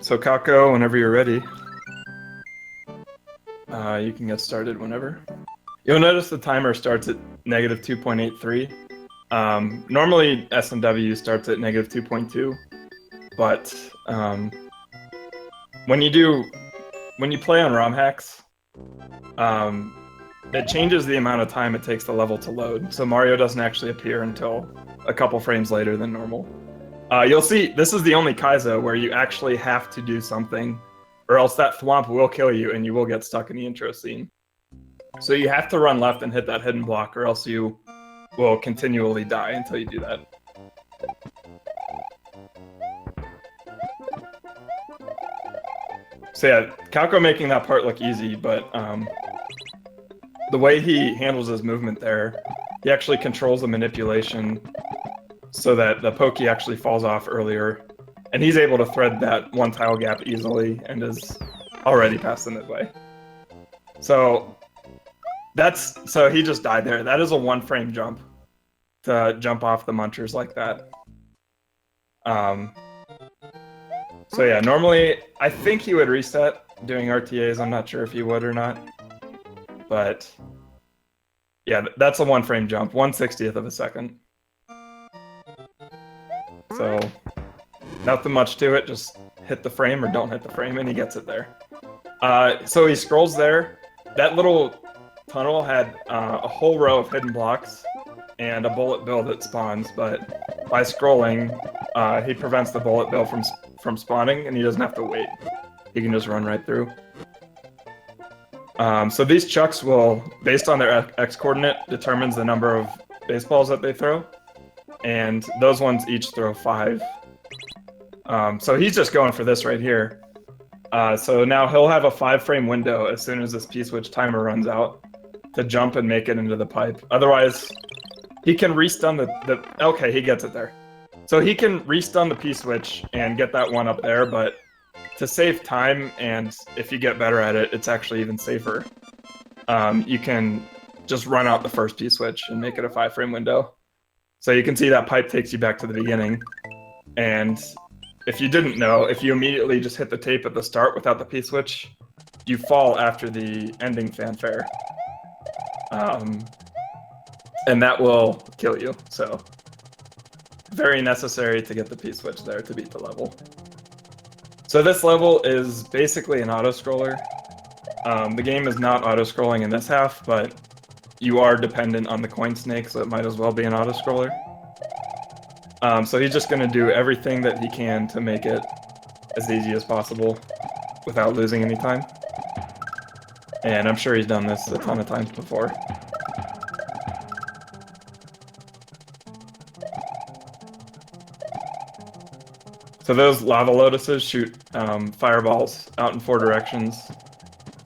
So Calco, whenever you're ready, you can get started whenever. You'll notice the timer starts at negative 2.83. Normally SNW starts at negative 2.2, but when you play on ROM hacks, it changes the amount of time it takes the level to load. So Mario doesn't actually appear until a couple frames later than normal. You'll see this is the only Kaizo where you actually have to do something, or else that thwomp will kill you and you will get stuck in the intro scene. So you have to run left and hit that hidden block, or else you will continually die until you do that. So yeah, Calco making that part look easy, but the way he handles his movement there, he actually controls the manipulation so that the Pokey actually falls off earlier, and he's able to thread that one tile gap easily and is already past the midway. So he just died there. That is a 1-frame jump to jump off the munchers like that. So yeah, normally I think he would reset doing RTAs. I'm not sure if he would or not, but yeah, that's a 1-frame jump, 1/60th of a second. So nothing much to it, just hit the frame or don't hit the frame and he gets it there. So he scrolls there. That little tunnel had a whole row of hidden blocks and a bullet bill that spawns, but by scrolling, he prevents the bullet bill from spawning and he doesn't have to wait. He can just run right through. So these chucks will, based on their x-coordinate, determines the number of baseballs that they throw. And those ones each throw 5. So he's just going for this right here. So now he'll have a 5-frame window as soon as this P-switch timer runs out to jump and make it into the pipe. Otherwise, he can restun the okay, he gets it there. So he can restun the P-switch and get that one up there, but to save time, and if you get better at it, it's actually even safer. You can just run out the first P-switch and make it a 5-frame window. So you can see that pipe takes you back to the beginning. And if you didn't know, if you immediately just hit the tape at the start without the P-switch, you fall after the ending fanfare. And that will kill you, so very necessary to get the P-switch there to beat the level. So this level is basically an auto-scroller. The game is not auto-scrolling in this half, but you are dependent on the coin snake, so it might as well be an auto-scroller. So he's just going to do everything that he can to make it as easy as possible without losing any time. And I'm sure he's done this a ton of times before. So those lava lotuses shoot fireballs out in 4 directions.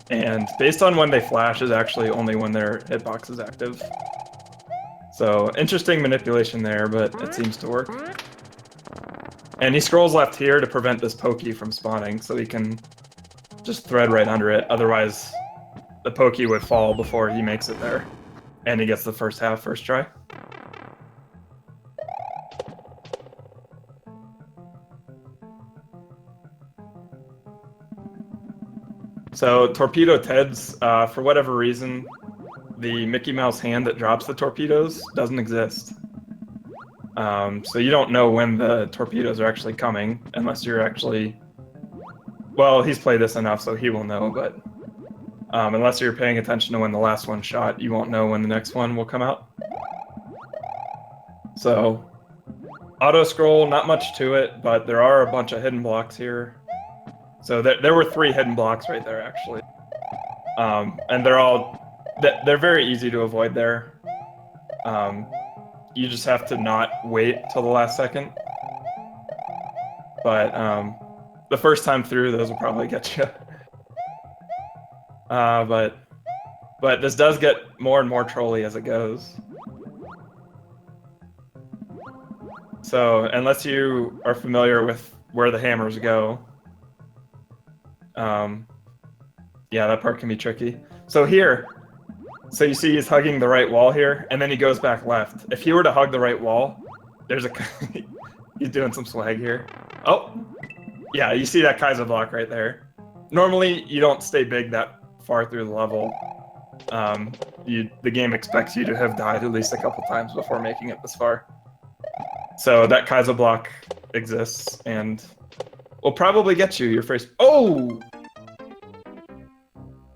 And based on when they flash is actually only when their hitbox is active. So interesting manipulation there, but it seems to work. And he scrolls left here to prevent this Pokey from spawning, so he can just thread right under it. Otherwise, the Pokey would fall before he makes it there. And he gets the first half, first try. So Torpedo Ted's, for whatever reason, the Mickey Mouse hand that drops the torpedoes doesn't exist. So you don't know when the torpedoes are actually coming, unless you're actually... Well, he's played this enough, so he will know, but unless you're paying attention to when the last one shot, you won't know when the next one will come out. So, auto-scroll, not much to it, but there are a bunch of hidden blocks here. So there were 3 hidden blocks right there, actually. And they're very easy to avoid there. You just have to not wait till the last second. But the first time through, those will probably get you. But this does get more and more trolly as it goes. So unless you are familiar with where the hammers go, yeah, that part can be tricky. So here, so you see he's hugging the right wall here, and then he goes back left. If he were to hug the right wall, there's a... he's doing some swag here. Oh! Yeah, you see that Kaizo block right there. Normally, you don't stay big that far through the level. The game expects you to have died at least a couple times before making it this far. So that Kaizo block exists, and will probably get you your first... Oh!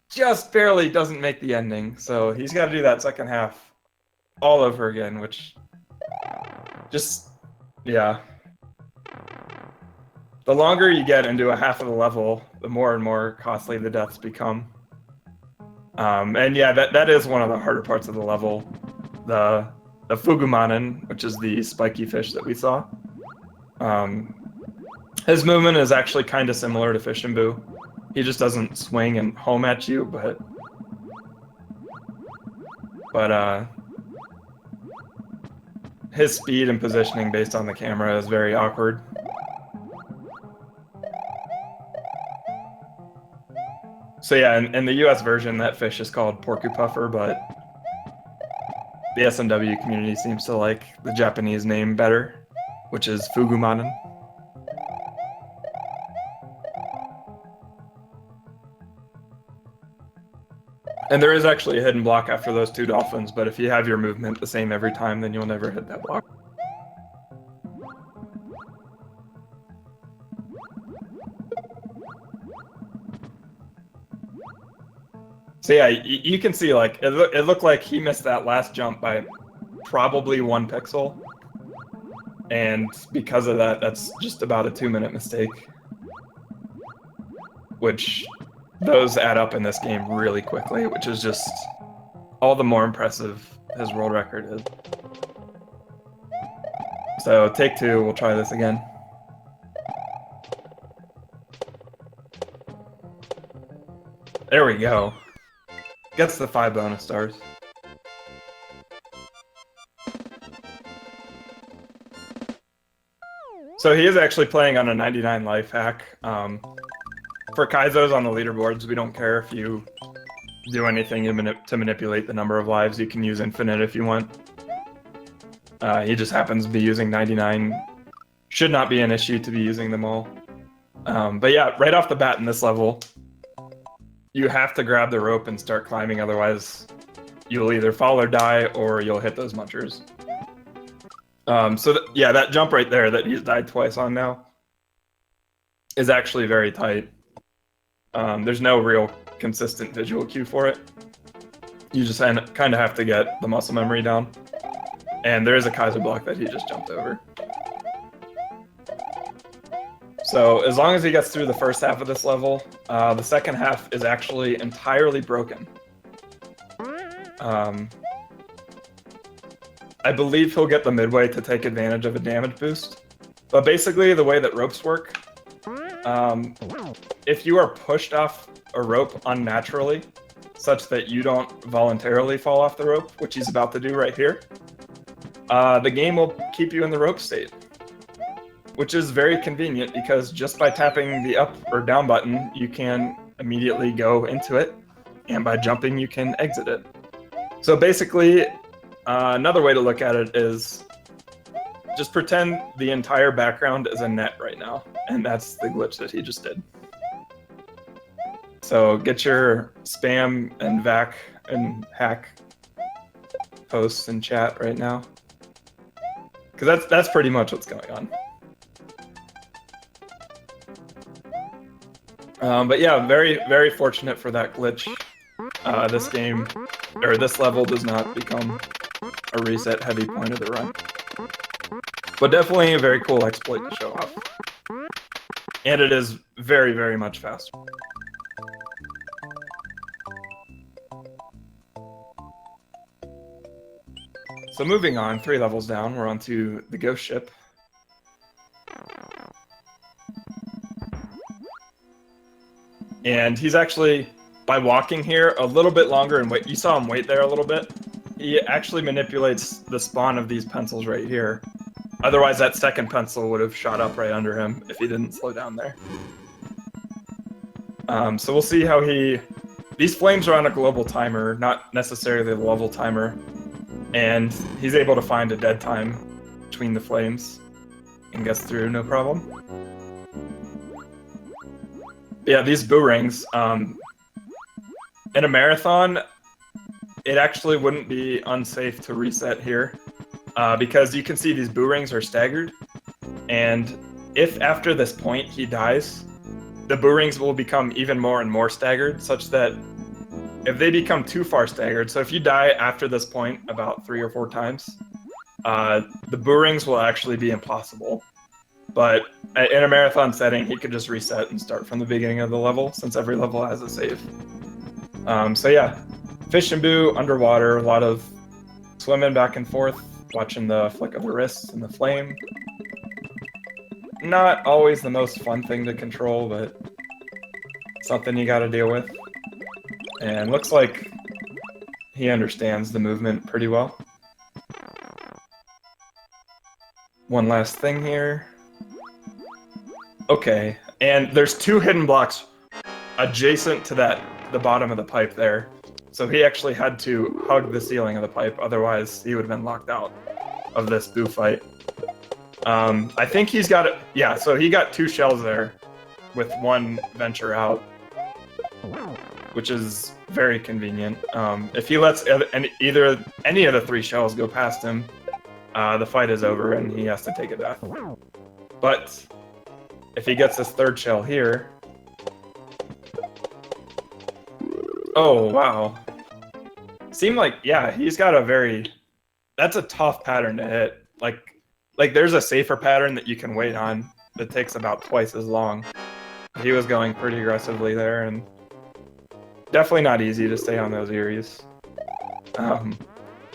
Just barely doesn't make the ending, so he's got to do that second half all over again, which... Just... yeah. The longer you get into a half of the level, the more and more costly the deaths become. And yeah, that is one of the harder parts of the level. The Fugumanen, which is the spiky fish that we saw. His movement is actually kind of similar to Fishinbu. He just doesn't swing and home at you, but his speed and positioning based on the camera is very awkward. So yeah, in the US version, that fish is called Porcupuffer, but the SNW community seems to like the Japanese name better, which is Fugumanen. And there is actually a hidden block after those two dolphins, but if you have your movement the same every time, then you'll never hit that block. So yeah, you can see, like, it looked like he missed that last jump by probably 1 pixel. And because of that, that's just about a 2-minute mistake. Which, those add up in this game really quickly, which is just all the more impressive his world record is. So, take 2, we'll try this again. There we go. Gets the 5 bonus stars. So he is actually playing on a 99 life hack. For Kaizos on the leaderboards, we don't care if you do anything to manipulate the number of lives. You can use infinite if you want. He just happens to be using 99. Should not be an issue to be using them all. But yeah, right off the bat in this level, you have to grab the rope and start climbing, otherwise you'll either fall or die, or you'll hit those munchers. Yeah, that jump right there that he's died twice on now is actually very tight. There's no real consistent visual cue for it. You just kind of have to get the muscle memory down. And there is a Kaizo block that he just jumped over. So as long as he gets through the first half of this level, the second half is actually entirely broken. I believe he'll get the midway to take advantage of a damage boost. But basically, the way that ropes work, if you are pushed off a rope unnaturally, such that you don't voluntarily fall off the rope, which he's about to do right here, the game will keep you in the rope state. Which is very convenient, because just by tapping the up or down button, you can immediately go into it, and by jumping, you can exit it. So basically, another way to look at it is just pretend the entire background is a net right now, and that's the glitch that he just did. So get your spam and vac and hack posts in chat right now, because that's pretty much what's going on. But yeah, very, very fortunate for that glitch. This game, or this level, does not become a reset heavy point of the run. But definitely a very cool exploit to show off. And it is very, very much faster. So moving on, 3 levels down, we're on to the ghost ship. And he's actually, by walking here a little bit longer and wait, you saw him wait there a little bit, he actually manipulates the spawn of these pencils right here. Otherwise that second pencil would have shot up right under him if he didn't slow down there. So we'll see how these flames are on a global timer, not necessarily the level timer. And he's able to find a dead time between the flames and gets through no problem. Yeah, these boo rings. In a marathon, it actually wouldn't be unsafe to reset here, because you can see these boo rings are staggered, and if after this point he dies, the boo rings will become even more and more staggered, such that if they become too far staggered, so if you die after this point about 3 or 4 times, the boo rings will actually be impossible. But in a marathon setting, he could just reset and start from the beginning of the level, since every level has a save. So yeah, Fish and Boo underwater, a lot of swimming back and forth, watching the flick of the wrists and the flame. Not always the most fun thing to control, but something you gotta deal with. And looks like he understands the movement pretty well. One last thing here. Okay, and there's 2 hidden blocks adjacent to the bottom of the pipe there. So he actually had to hug the ceiling of the pipe, otherwise he would have been locked out of this boo fight. I think he's got it. Yeah, so he got 2 shells there with 1 venture out, which is very convenient. If he lets any of the 3 shells go past him, the fight is over and he has to take a death. But if he gets this 3rd shell here... Oh, wow. Seemed like, yeah, he's got a very... That's a tough pattern to hit. Like there's a safer pattern that you can wait on that takes about twice as long. He was going pretty aggressively there, and definitely not easy to stay on those Eries. The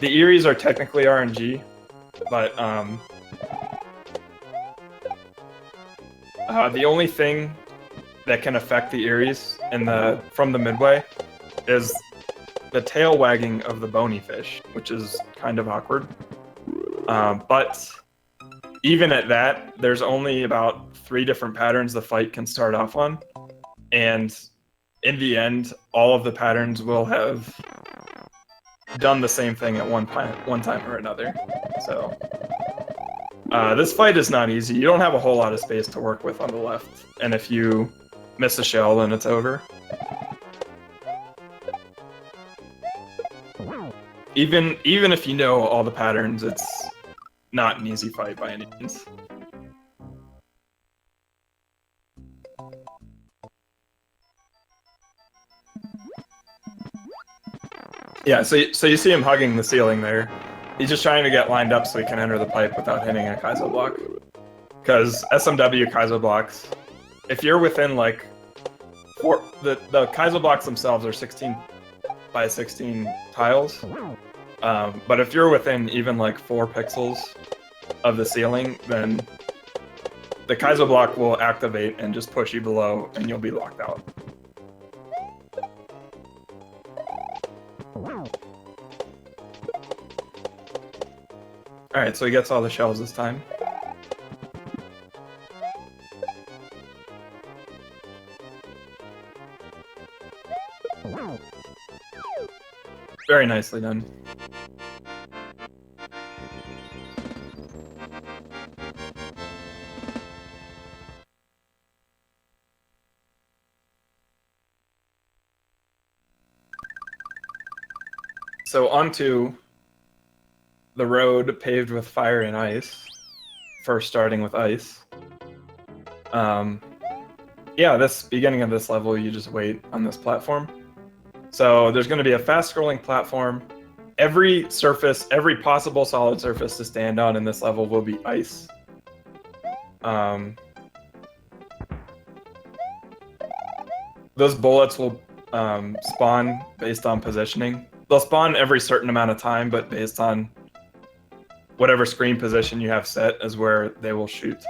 Eries are technically RNG, but the only thing that can affect the Eries from the midway is the tail wagging of the bony fish, which is kind of awkward. But even at that, there's only about 3 different patterns the fight can start off on, and in the end, all of the patterns will have done the same thing at one time or another. So this fight is not easy. You don't have a whole lot of space to work with on the left, and if you miss a shell, then it's over. Even if you know all the patterns, it's not an easy fight by any means. Yeah, so you see him hugging the ceiling there. He's just trying to get lined up so he can enter the pipe without hitting a Kaizo block. Because SMW Kaizo blocks, if you're within like the Kaizo blocks themselves are 16 by 16 tiles. But if you're within even like 4 pixels of the ceiling, then the Kaizo block will activate and just push you below, and you'll be locked out. Alright, so he gets all the shells this time. Very nicely done. So onto the road paved with fire and ice. First starting with ice. Yeah, this beginning of this level, you just wait on this platform. So there's going to be a fast-scrolling platform. Every surface, every possible solid surface to stand on in this level will be ice. Those bullets will spawn based on positioning. They'll spawn every certain amount of time, but based on whatever screen position you have set is where they will shoot.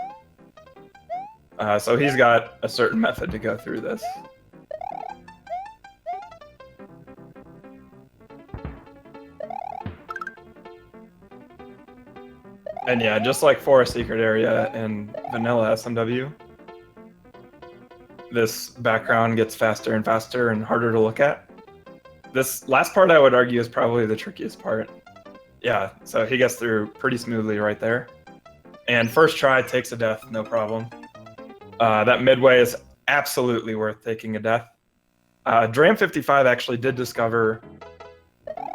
So he's got a certain method to go through this. And yeah, just like for a secret area in vanilla SMW, this background gets faster and faster and harder to look at. This last part, I would argue, is probably the trickiest part. Yeah, so he gets through pretty smoothly right there. And first try takes a death, no problem. That midway is absolutely worth taking a death. Dram55 actually did discover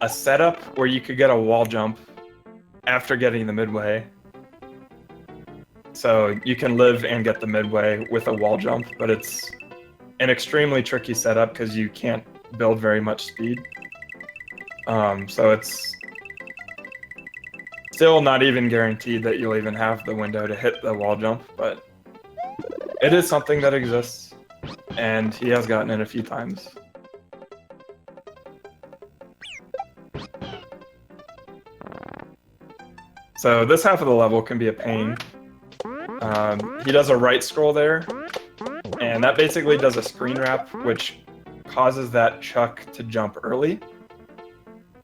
a setup where you could get a wall jump after getting the midway. So you can live and get the midway with a wall jump, but it's an extremely tricky setup because you can't build very much speed. So it's still not even guaranteed that you'll even have the window to hit the wall jump, but it is something that exists, and he has gotten it a few times. So this half of the level can be a pain. He does a right scroll there, and that basically does a screen wrap, which causes that Chuck to jump early.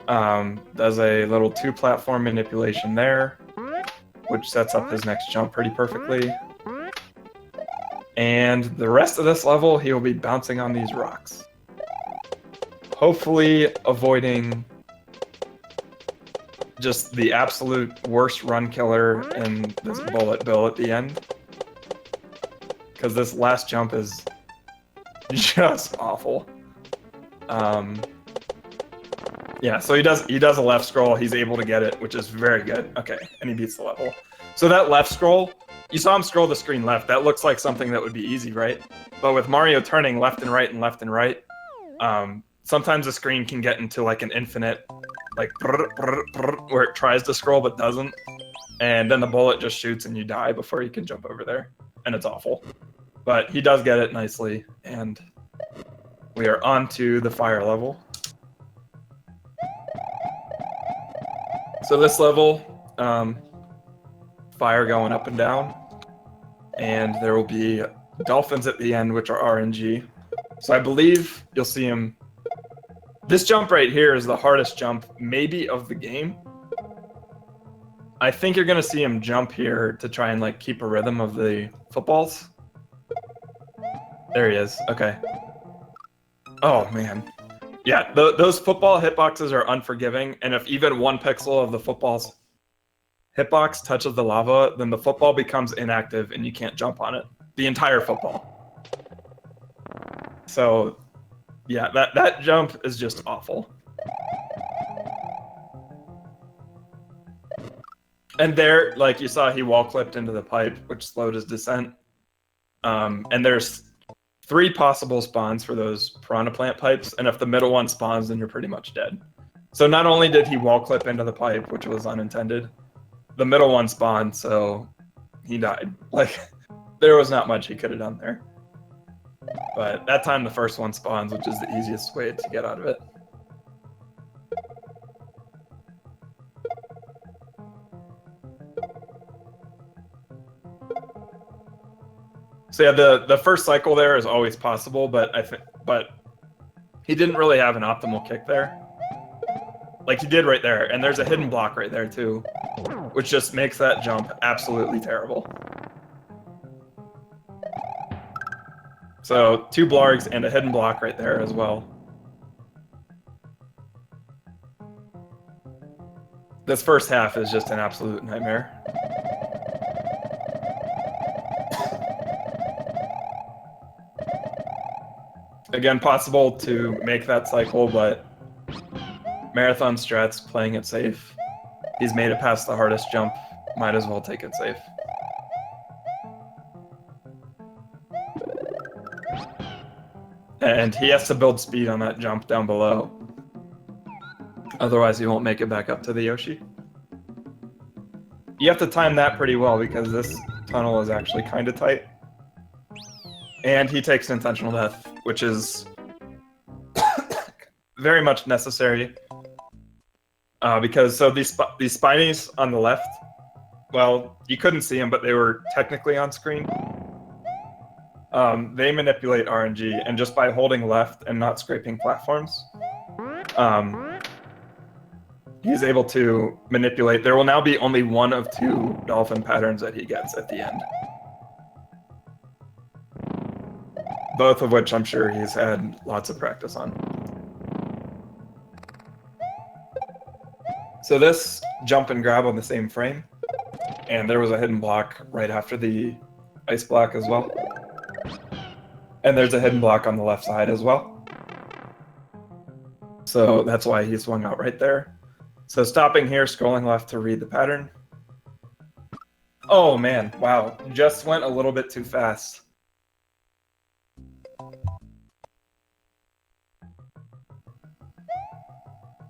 Does a little 2-platform manipulation there, which sets up his next jump pretty perfectly. And the rest of this level, he will be bouncing on these rocks. Hopefully avoiding just the absolute worst run killer in this bullet bill at the end. Because this last jump is just awful. Yeah, so he does a left scroll, he's able to get it, which is very good. Okay, and he beats the level. So that left scroll, you saw him scroll the screen left, that looks like something that would be easy, right? But with Mario turning left and right, sometimes the screen can get into like an infinite, like, where it tries to scroll but doesn't. And then the bullet just shoots and you die before you can jump over there. And it's awful. But he does get it nicely, and we are on to the fire level. So this level, fire going up and down, and there will be dolphins at the end, which are RNG. So I believe you'll see him. This jump right here is the hardest jump, maybe, of the game. I think you're gonna see him jump here to try and like keep a rhythm of the footballs. There he is. Okay. Oh man. Yeah, those football hitboxes are unforgiving, and if even 1 pixel of the football's hitbox touches the lava, then the football becomes inactive and you can't jump on it. The entire football. So, yeah, that jump is just awful. And there, like you saw, he wall clipped into the pipe, which slowed his descent. And there's 3 possible spawns for those piranha plant pipes, and if the middle one spawns, then you're pretty much dead. So not only did he wall clip into the pipe, which was unintended, the middle one spawned, so he died. Like, there was not much he could have done there. But that time the first one spawns, which is the easiest way to get out of it. So yeah, the first cycle there is always possible, but he didn't really have an optimal kick there. Like he did right there, and there's a hidden block right there too, which just makes that jump absolutely terrible. So 2 blargs and a hidden block right there as well. This first half is just an absolute nightmare. Again, possible to make that cycle, but Marathon Strat's playing it safe. He's made it past the hardest jump. Might as well take it safe. And he has to build speed on that jump down below. Otherwise, he won't make it back up to the Yoshi. You have to time that pretty well because this tunnel is actually kind of tight. And he takes an intentional death, which is very much necessary. Because so these spinies on the left, well, you couldn't see them, but they were technically on screen. They manipulate RNG, and just by holding left and not scraping platforms, he's able to manipulate. There will now be only 1 of 2 dolphin patterns that he gets at the end. Both of which I'm sure he's had lots of practice on. So this jump and grab on the same frame, and there was a hidden block right after the ice block as well. And there's a hidden block on the left side as well. So that's why he swung out right there. So stopping here, scrolling left to read the pattern. Oh man, wow. Just went a little bit too fast.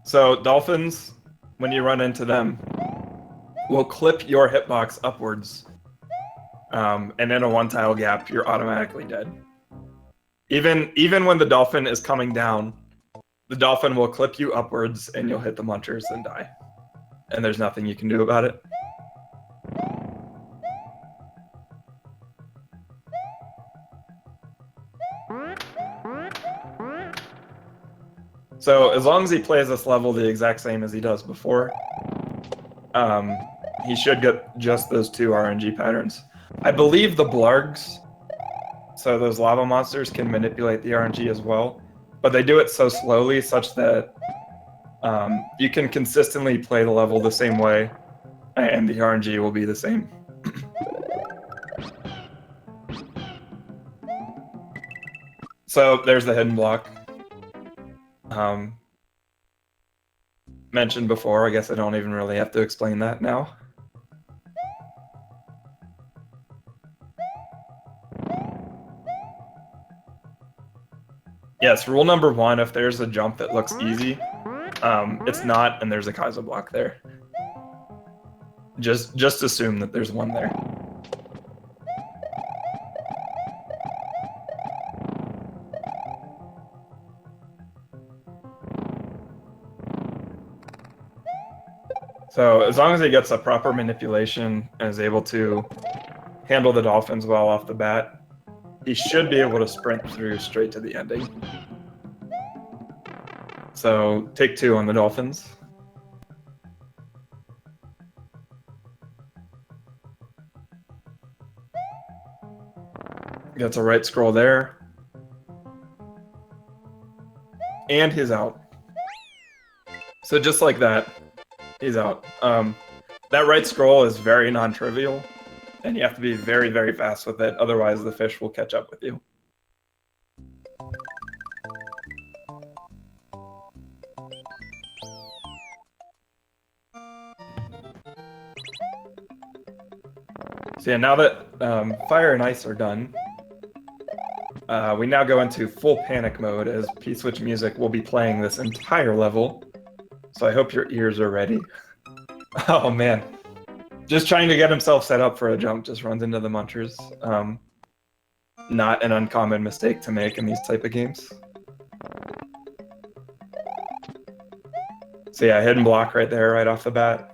So dolphins, when you run into them, will clip your hitbox upwards. And in a one-tile gap, you're automatically dead. Even when the dolphin is coming down, the dolphin will clip you upwards and you'll hit the munchers and die. And there's nothing you can do about it. So as long as he plays this level the exact same as he does before, he should get just those 2 RNG patterns. I believe the blargs, so those lava monsters, can manipulate the RNG as well, but they do it so slowly such that you can consistently play the level the same way, and the RNG will be the same. So there's the hidden block. Mentioned before, I guess I don't even really have to explain that now. Yes, rule number 1, if there's a jump that looks easy, it's not, and there's a Kaizo block there. Just assume that there's one there. So as long as he gets a proper manipulation and is able to handle the dolphins well off the bat, he should be able to sprint through straight to the ending. So take 2 on the dolphins. Gets a right scroll there. And he's out. So just like that, he's out. That right scroll is very non-trivial, and you have to be very, very fast with it, otherwise the fish will catch up with you. So yeah, now that fire and ice are done, we now go into full panic mode as P-Switch music will be playing this entire level. So I hope your ears are ready. Oh man. Just trying to get himself set up for a jump, just runs into the munchers. Not an uncommon mistake to make in these type of games. So yeah, hidden block right there, right off the bat.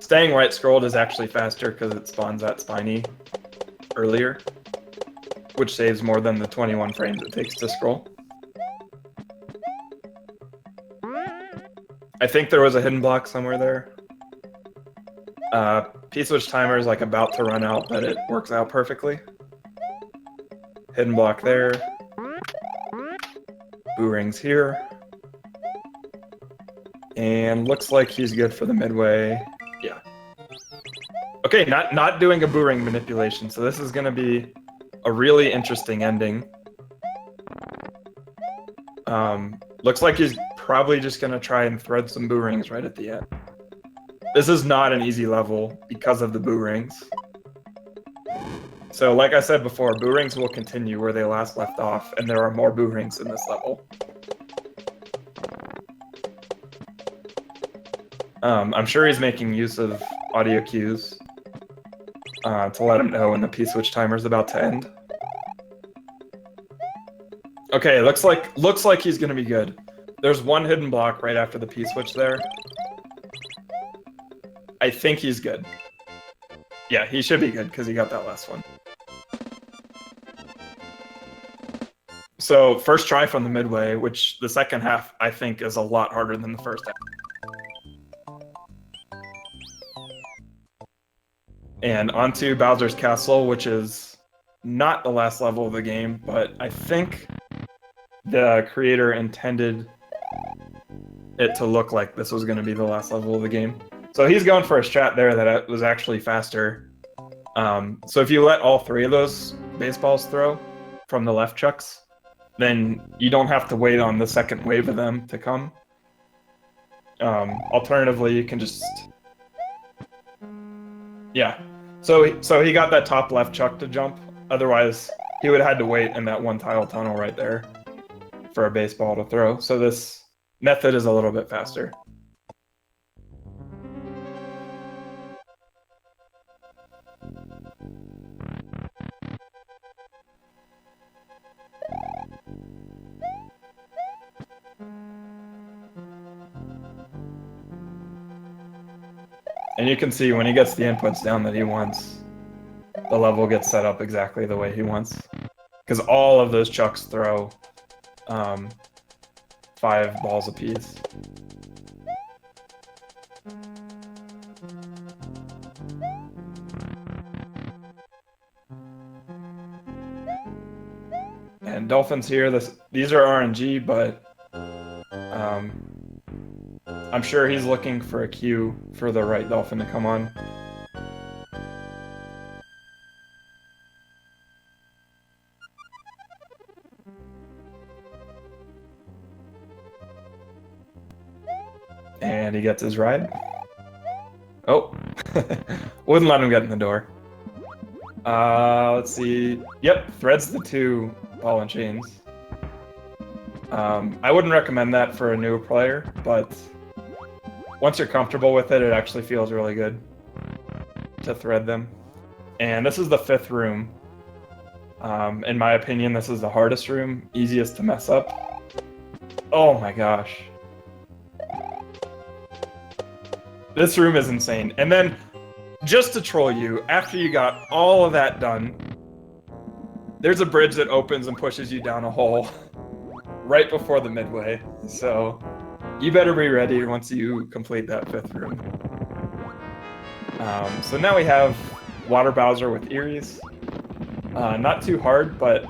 Staying right scrolled is actually faster because it spawns that spiny earlier, which saves more than the 21 frames it takes to scroll. I think there was a hidden block somewhere there. P-Switch timer is like about to run out, but it works out perfectly. Hidden block there. Boo rings here. And looks like he's good for the midway. Yeah. Okay, not doing a boo ring manipulation, so this is going to be a really interesting ending. Looks like he's probably just going to try and thread some boo rings right at the end. This is not an easy level because of the boo rings. So like I said before, boo rings will continue where they last left off, and there are more boo rings in this level. I'm sure he's making use of audio cues to let him know when the P-Switch timer is about to end. Okay, looks like he's gonna be good. There's one hidden block right after the P-Switch there. I think he's good. Yeah, he should be good because he got that last one. So first try from the midway, which the second half I think is a lot harder than the first half. And onto Bowser's Castle, which is not the last level of the game, but I think the creator intended it to look like this was going to be the last level of the game. So he's going for a strat there that was actually faster. So if you let all 3 of those baseballs throw from the left chucks, then you don't have to wait on the second wave of them to come. Alternatively, you can just... Yeah. So he got that top left chuck to jump. Otherwise, he would have had to wait in that 1 tile tunnel right there for a baseball to throw. So this method is a little bit faster. And you can see when he gets the inputs down that he wants, the level gets set up exactly the way he wants. Because all of those chucks throw 5 balls apiece. And dolphins here, these are RNG, but I'm sure he's looking for a cue for the right dolphin to come on. And he gets his ride. Oh, wouldn't let him get in the door. Let's see. Yep, threads the 2 ball and chains. I wouldn't recommend that for a new player, but once you're comfortable with it, it actually feels really good to thread them. And this is the 5th room. In my opinion, this is the hardest room, easiest to mess up. Oh my gosh. This room is insane. And then, just to troll you, after you got all of that done, there's a bridge that opens and pushes you down a hole right before the midway. So you better be ready once you complete that 5th room. So now we have Water Bowser with Eries. Not too hard, but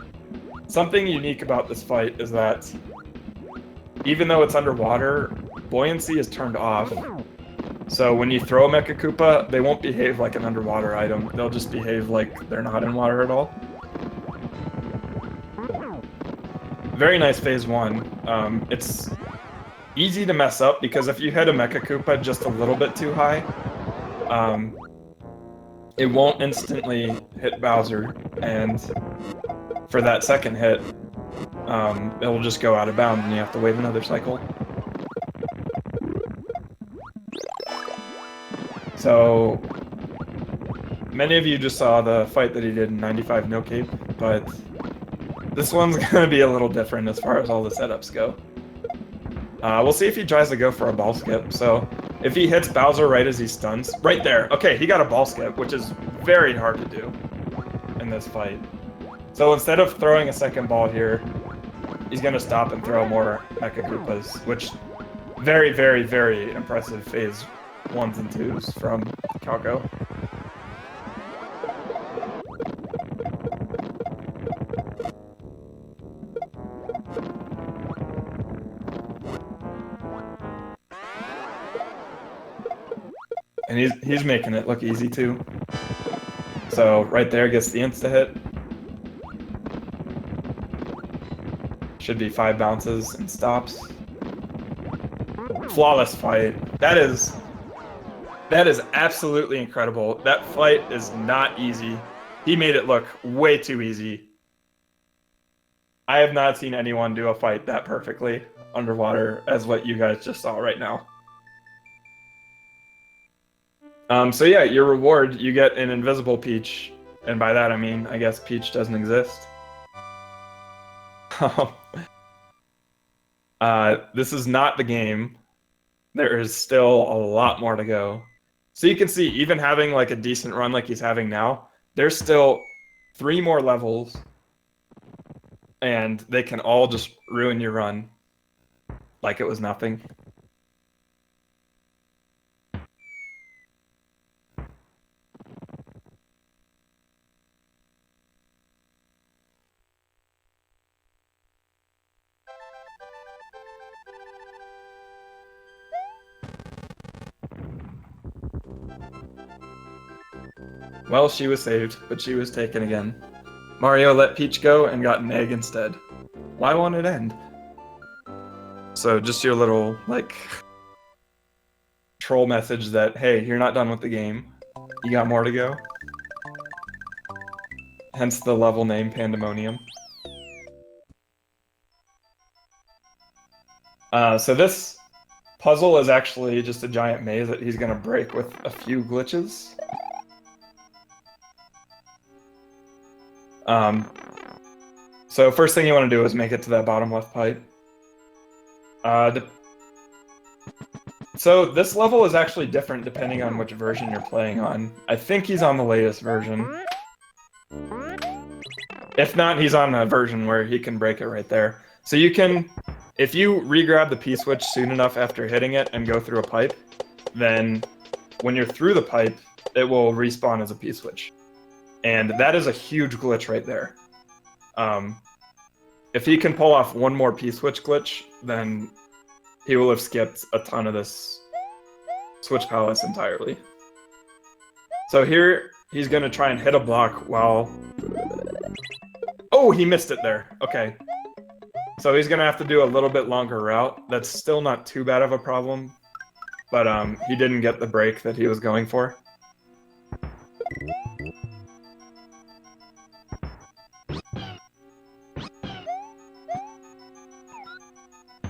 something unique about this fight is that even though it's underwater, buoyancy is turned off. So when you throw a Mecha Koopa, they won't behave like an underwater item. They'll just behave like they're not in water at all. Very nice phase 1. It's easy to mess up because if you hit a Mecha Koopa just a little bit too high, it won't instantly hit Bowser, and for that second hit, it'll just go out of bounds and you have to wait another cycle. So, many of you just saw the fight that he did in 95 no cape, but this one's gonna be a little different as far as all the setups go. We'll see if he tries to go for a ball skip. So, if he hits Bowser right as he stuns, right there. Okay, he got a ball skip, which is very hard to do in this fight. So instead of throwing a second ball here, he's gonna stop and throw more Mecha Koopas, which very, very, very impressive phase 1s and 2s from Calco. And he's making it look easy too. So right there gets the insta hit. Should be 5 bounces and stops. Flawless fight. That is absolutely incredible. That fight is not easy. He made it look way too easy. I have not seen anyone do a fight that perfectly underwater as what you guys just saw right now. So yeah, your reward, you get an invisible Peach, and by that I mean, I guess Peach doesn't exist. This is not the game. There is still a lot more to go. So you can see, even having like a decent run like he's having now, there's still 3 more levels, and they can all just ruin your run like it was nothing. Well, she was saved, but she was taken again. Mario let Peach go and got an egg instead. Why won't it end? So just your little, like, troll message that, hey, you're not done with the game. You got more to go. Hence the level name, Pandemonium. So this puzzle is actually just a giant maze that he's gonna break with a few glitches. So first thing you want to do is make it to that bottom left pipe. So this level is actually different depending on which version you're playing on. I think he's on the latest version. If not, he's on a version where he can break it right there. So you can, if you re-grab the P-switch soon enough after hitting it and go through a pipe, then when you're through the pipe, it will respawn as a P-switch. And that is a huge glitch right there. If he can pull off one more P-switch glitch, then he will have skipped a ton of this Switch Palace entirely. So here, he's going to try and hit a block while... Oh, he missed it there. Okay. So he's going to have to do a little bit longer route. That's still not too bad of a problem, but he didn't get the break that he was going for.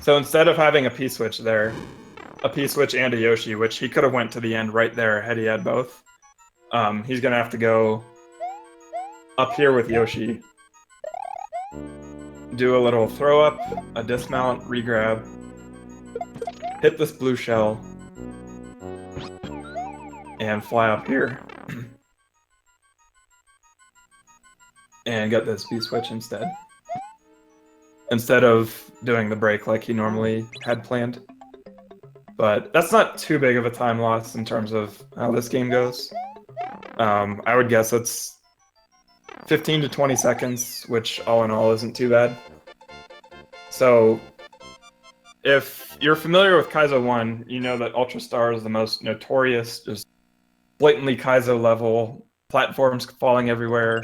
So instead of having a P-switch there, a P-switch and a Yoshi, which he could have went to the end right there had he had both, he's going to have to go up here with Yoshi, do a little throw up, a dismount, re-grab, hit this blue shell, and fly up here. And get this P-switch instead of doing the break like he normally had planned. But that's not too big of a time loss in terms of how this game goes. I would guess it's 15 to 20 seconds, which all in all isn't too bad. So, if you're familiar with Kaizo 1, you know that Ultra Star is the most notorious, just blatantly Kaizo level, platforms falling everywhere,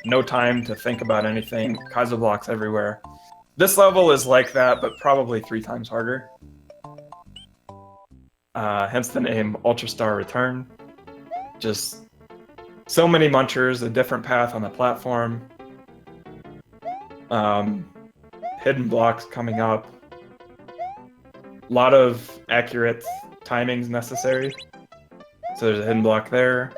no time to think about anything, Kaizo blocks everywhere. This level is like that, but probably 3 times harder. Hence the name Ultra Star Return. Just so many munchers, a different path on the platform. Hidden blocks coming up. A lot of accurate timings necessary. So there's a hidden block there.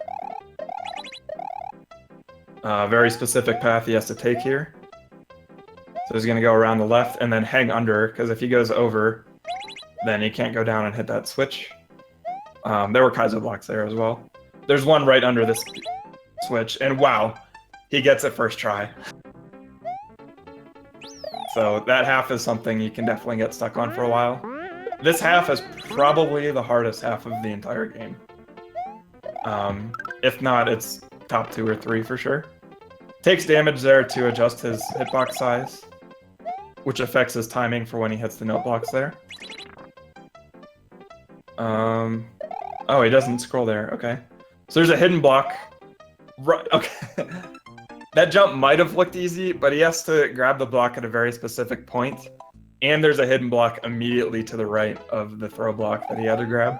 Very specific path he has to take here. So he's going to go around the left and then hang under, because if he goes over, then he can't go down and hit that switch. There were Kaizo blocks there as well. There's one right under this switch, and wow, he gets it first try. So that half is something you can definitely get stuck on for a while. This half is probably the hardest half of the entire game. If not, it's top 2 or 3 for sure. Takes damage there to adjust his hitbox size, which affects his timing for when he hits the note blocks there. Oh, he doesn't scroll there, okay. So there's a hidden block. Right, okay. That jump might have looked easy, but he has to grab the block at a very specific point, and there's a hidden block immediately to the right of the throw block that he had to grab.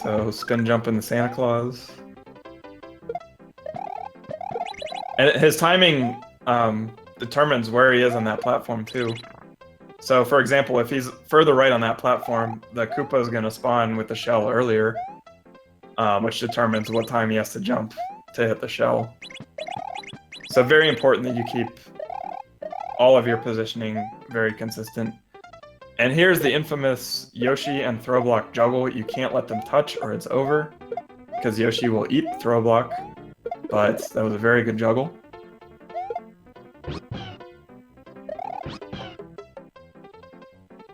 So, spin jump in the Santa Claus. And his timing determines where he is on that platform, too. So, for example, if he's further right on that platform, the Koopa is going to spawn with the shell earlier, which determines what time he has to jump to hit the shell. So, very important that you keep all of your positioning very consistent. And here's the infamous Yoshi and throw block juggle. You can't let them touch or it's over, because Yoshi will eat throw block, but that was a very good juggle.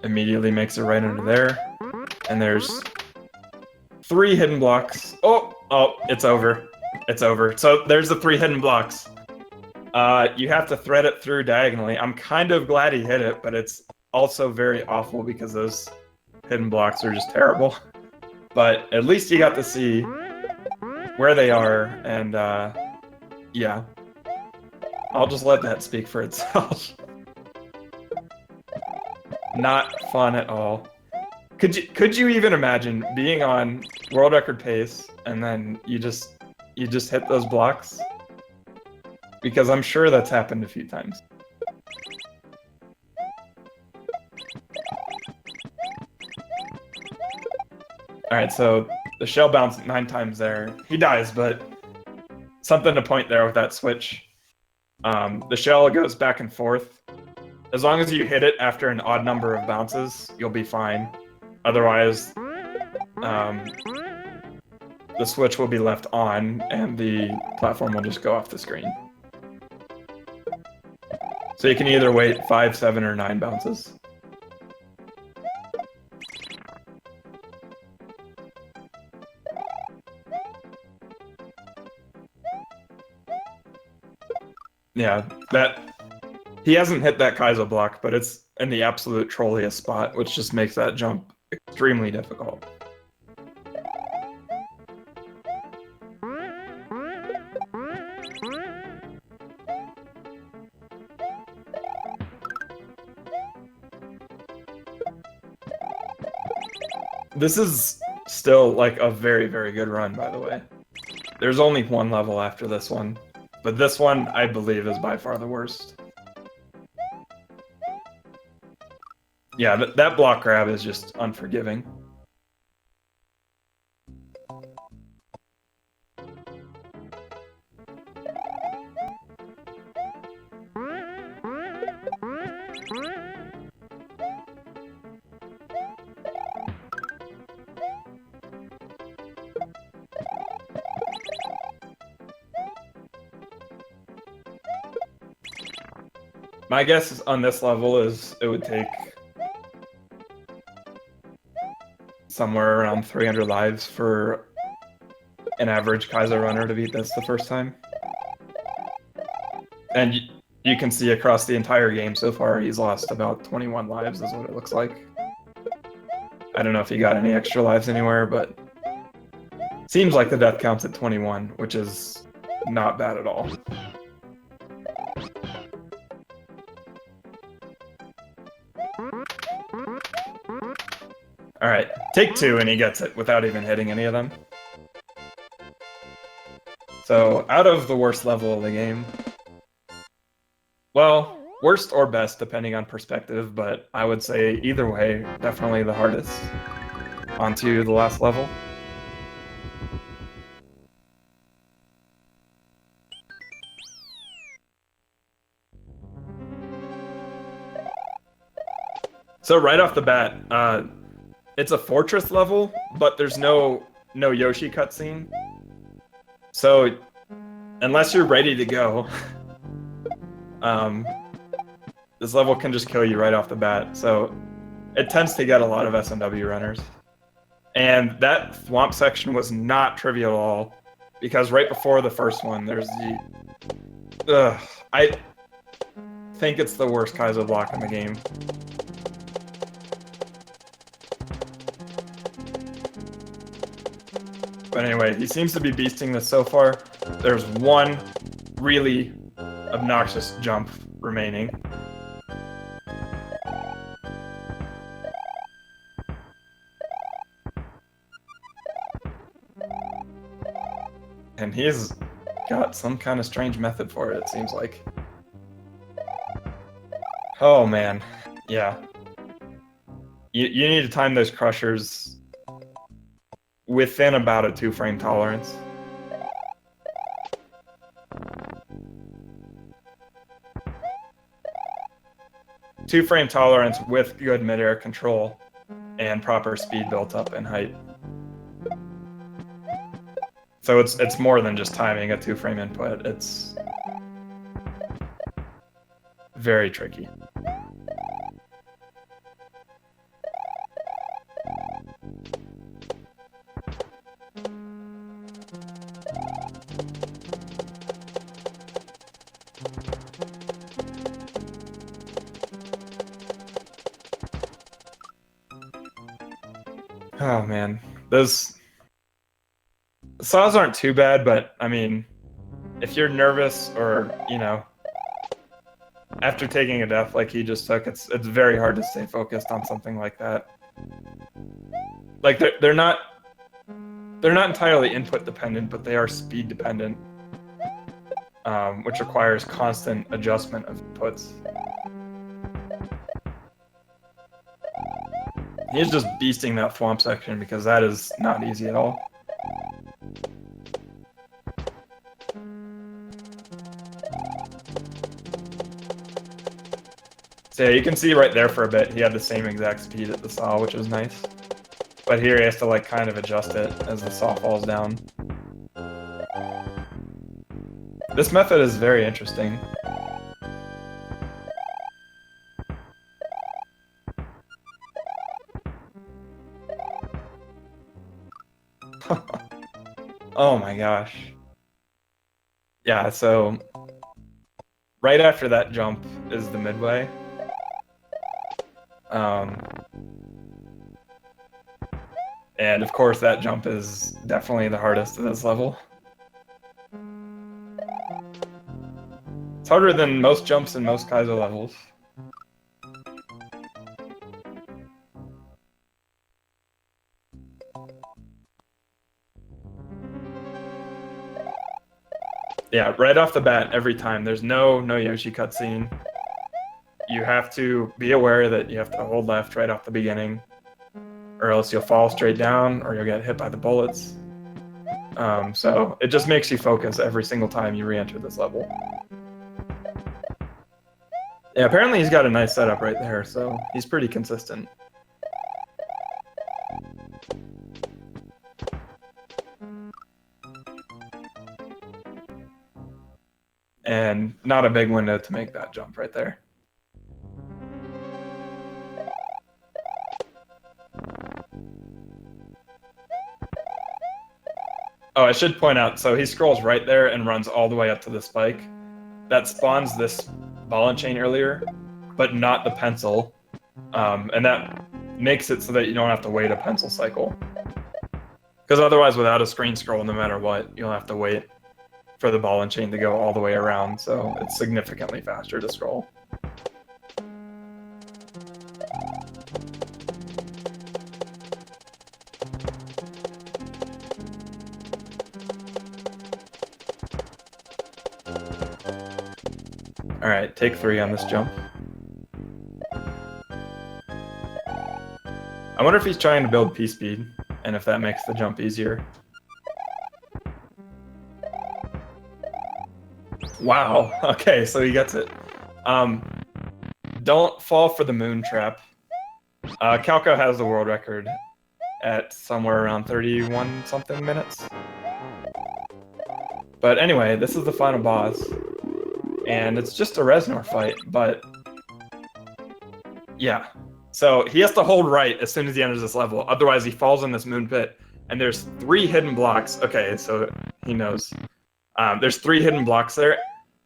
Immediately makes it right under there. And there's 3 hidden blocks. Oh, it's over. It's over. So there's the 3 hidden blocks. You have to thread it through diagonally. I'm kind of glad he hit it, but it's also very awful because those hidden blocks are just terrible. But at least you got to see where they are, and yeah. I'll just let that speak for itself. Not fun at all. Could you even imagine being on world record pace and then you just hit those blocks? Because I'm sure that's happened a few times. Alright, so the shell bounced 9 times there. He dies, but something to point there with that switch. The shell goes back and forth. As long as you hit it after an odd number of bounces, you'll be fine. Otherwise, the switch will be left on and the platform will just go off the screen. So you can either wait 5, 7, or 9 bounces. Yeah, he hasn't hit that Kaizo block, but it's in the absolute trolliest spot, which just makes that jump extremely difficult. This is still like a very, very good run, by the way. There's only one level after this one, but this one, I believe, is by far the worst. Yeah, that block grab is just unforgiving. My guess on this level is it would take somewhere around 300 lives for an average Kaizo runner to beat this the first time. And you can see across the entire game so far, he's lost about 21 lives is what it looks like. I don't know if he got any extra lives anywhere, but seems like the death count's at 21, which is not bad at all. Alright, take 2 and he gets it without even hitting any of them. So, out of the worst level of the game, well, worst or best depending on perspective, but I would say either way, definitely the hardest. Onto the last level. So right off the bat, it's a fortress level, but there's no Yoshi cutscene. So, unless you're ready to go, this level can just kill you right off the bat. So, it tends to get a lot of SNW runners. And that swamp section was not trivial at all, because right before the first one, there's the... I think it's the worst Kaizo block in the game. But anyway, he seems to be beasting this so far. There's one really obnoxious jump remaining. And he's got some kind of strange method for it seems like. Oh man, yeah. You need to time those crushers within about a 2-frame tolerance. Two-frame tolerance with good mid-air control and proper speed built up in height. So it's more than just timing a 2-frame input. It's very tricky. Oh man, those saws aren't too bad, but I mean, if you're nervous or after taking a death like he just took, it's very hard to stay focused on something like that. Like they're not entirely input dependent, but they are speed dependent, which requires constant adjustment of inputs. He's just beasting that swamp section because that is not easy at all. So yeah, you can see right there for a bit, he had the same exact speed at the saw, which was nice. But here he has to like kind of adjust it as the saw falls down. This method is very interesting. Oh my gosh. Yeah, so right after that jump is the midway. And of course that jump is definitely the hardest of this level. It's harder than most jumps in most Kaizo levels. Yeah, right off the bat, every time. There's no Yoshi cutscene. You have to be aware that you have to hold left right off the beginning, or else you'll fall straight down, or you'll get hit by the bullets. So it just makes you focus every single time you re-enter this level. Yeah, apparently he's got a nice setup right there, so he's pretty consistent. And not a big window to make that jump right there. Oh, I should point out, so he scrolls right there and runs all the way up to the spike. That spawns this ball and chain earlier, but not the pencil. And that makes it so that you don't have to wait a pencil cycle. Because otherwise, without a screen scroll, no matter what, you'll have to wait for the ball and chain to go all the way around, so it's significantly faster to scroll. Alright, take 3 on this jump. I wonder if he's trying to build P-speed, and if that makes the jump easier. Wow, okay, so he gets it. Don't fall for the moon trap. Calco has the world record at somewhere around 31-something minutes. But anyway, this is the final boss. And it's just a Reznor fight, but yeah. So he has to hold right as soon as he enters this level, otherwise he falls in this moon pit. And there's 3 hidden blocks. Okay, so he knows. There's 3 hidden blocks there,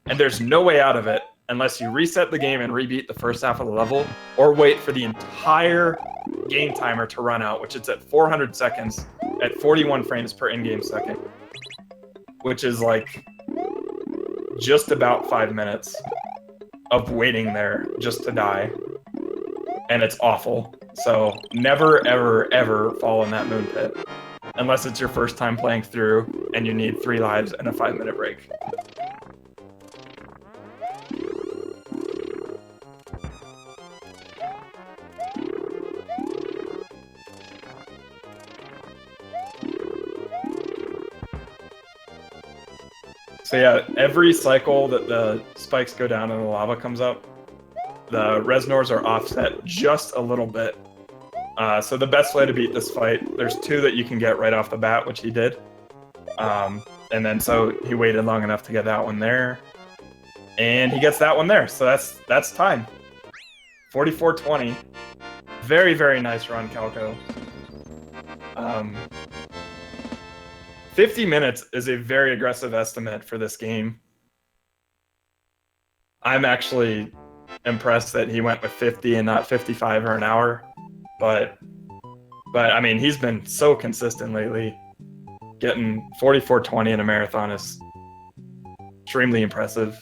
and there's no way out of it unless you reset the game and rebeat the first half of the level, or wait for the entire game timer to run out, which is at 400 seconds at 41 frames per in-game second, which is like just about 5 minutes of waiting there just to die. And it's awful. So never, ever, ever fall in that moon pit. Unless it's your first time playing through and you need 3 lives and a 5-minute break. So yeah, every cycle that the spikes go down and the lava comes up, the Reznors are offset just a little bit. So the best way to beat this fight, there's 2 that you can get right off the bat, which he did. And then so he waited long enough to get that one there. And he gets that one there, so that's time. 44-20. Very, very nice run, Calco. 50 minutes is a very aggressive estimate for this game. I'm actually impressed that he went with 50 and not 55 or an hour, but But I mean, he's been so consistent lately. Getting 44.20 in a marathon is extremely impressive.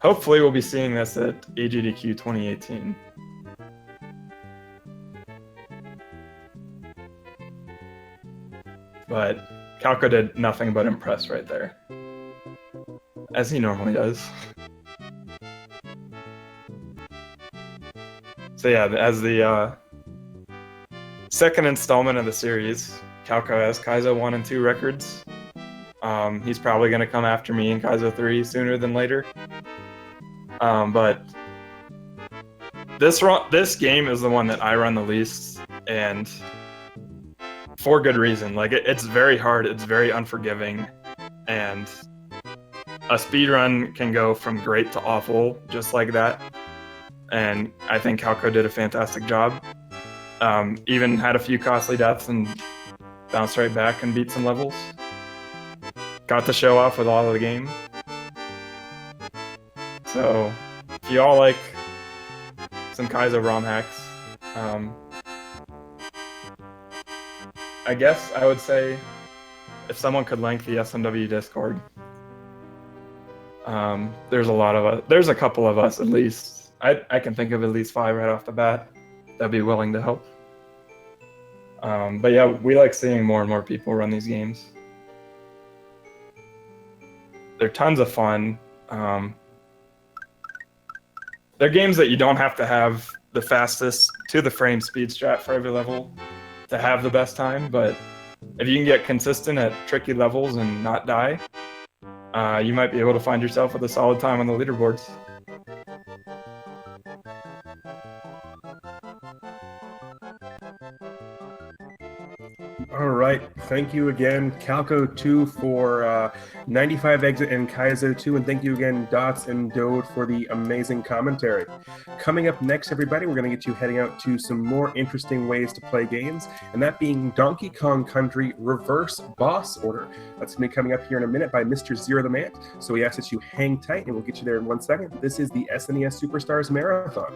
Hopefully we'll be seeing this at AGDQ 2018. But Calco did nothing but impress right there, as he normally does. So yeah, as the second installment of the series, Calco has Kaizo 1 and 2 records. He's probably going to come after me in Kaizo 3 sooner than later. But this game is the one that I run the least, and for good reason. Like it's very hard, it's very unforgiving, and a speedrun can go from great to awful just like that. And I think Calco did a fantastic job. Even had a few costly deaths and bounced right back and beat some levels. Got to show off with all of the game. So if you all like some Kaizo ROM hacks, I guess I would say if someone could link the SMW Discord, there's a couple of us at least. I can think of at least 5 right off the bat that'd be willing to help. But yeah, we like seeing more and more people run these games. They're tons of fun. They're games that you don't have to have the fastest to the frame speed strat for every level to have the best time, but if you can get consistent at tricky levels and not die, you might be able to find yourself with a solid time on the leaderboards. All right, thank you again, calco2 for 95 exit and Kaizo2, and thank you again, Dots and Dode, for the amazing commentary. Coming up next, everybody, we're going to get you heading out to some more interesting ways to play games, and that being Donkey Kong Country Reverse Boss Order. That's going to be coming up here in a minute by Mr. Zero the Mant, so we ask that you hang tight, and we'll get you there in 1 second. This is the SNES Superstars Marathon.